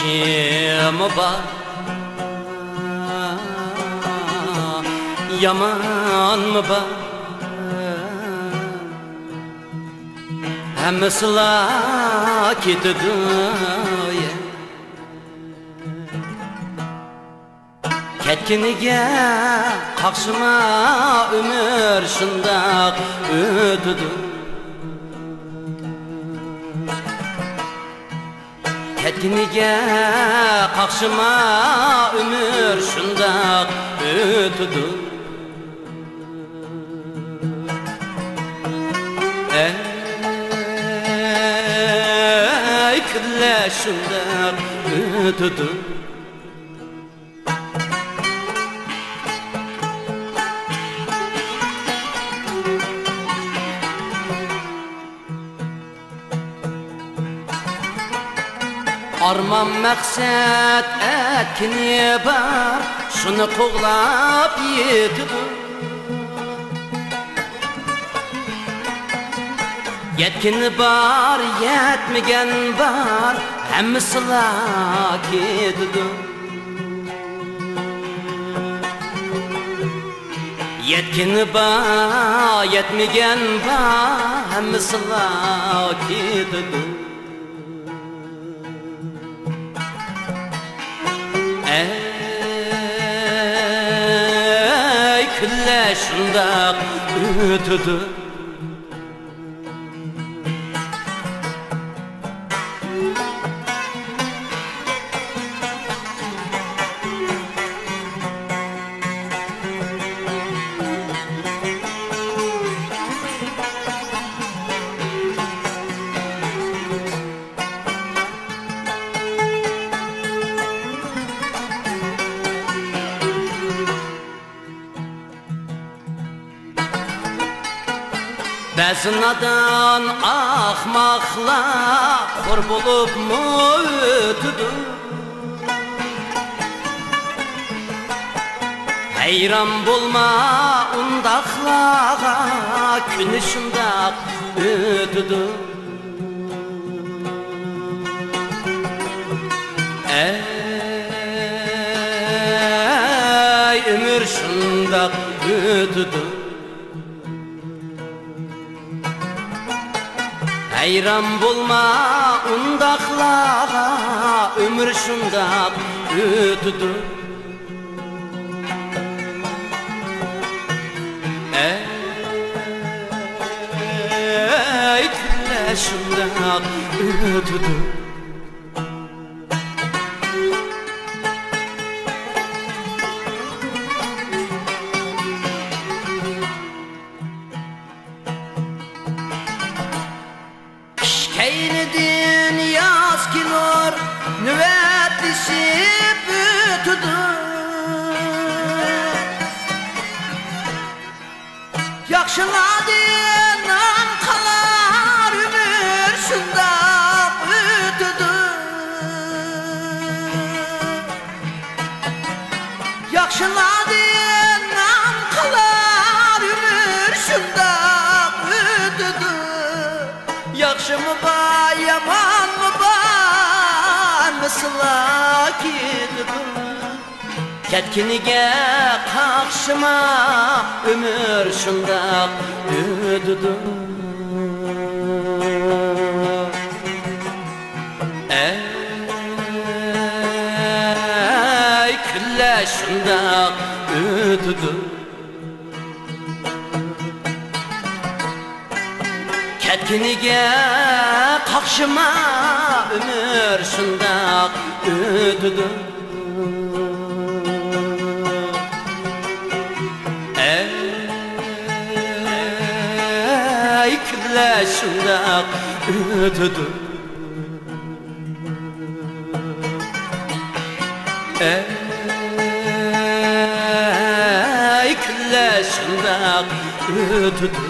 işim var, yaman mı var? Hemmesila ketidi ketginiga qaqshima umr shundoq o'tidi. Ketginiga qaqshima umr shundoq o'tidi. Ey kunlar shundoq o'tidi. Arman maqsad etkini bar, şunu qo'g'lab yetidi. Yetkini bar, yetmagan bar, hammasila ketidi. Yetkini bar, yetmagan bar, hammasila ketidi. Ey kunlar shundoq o'tidi. Ba'zi nadan ahmoqlar xor bo'lib o'tidi. Hayron bo'lma undaqlarga, kuni shundoq o'tidi. Ey umr shundoq o'tidi. Hayron bo'lma undaqlarga, umr shundoq o'tidi. Ey kunlar shundoq o'tidi. Keynidin yaz kilor nöbetleşip ötüdü. Yakşıladığından kalar ömür şundak ötüdü. Yakşıladığından kalar ömür şundak ötüdü. Yaxşı mı var, yaman mı var, nasıla ketidi. Ketginiga qaqshima umr shundoq o'tidi. Ey kunlar shundoq o'tidi. Ketginiga qaqshima umr shundoq o'tidi. Ey kunlar shundoq o'tidi. Ey kunlar shundoq o'tidi.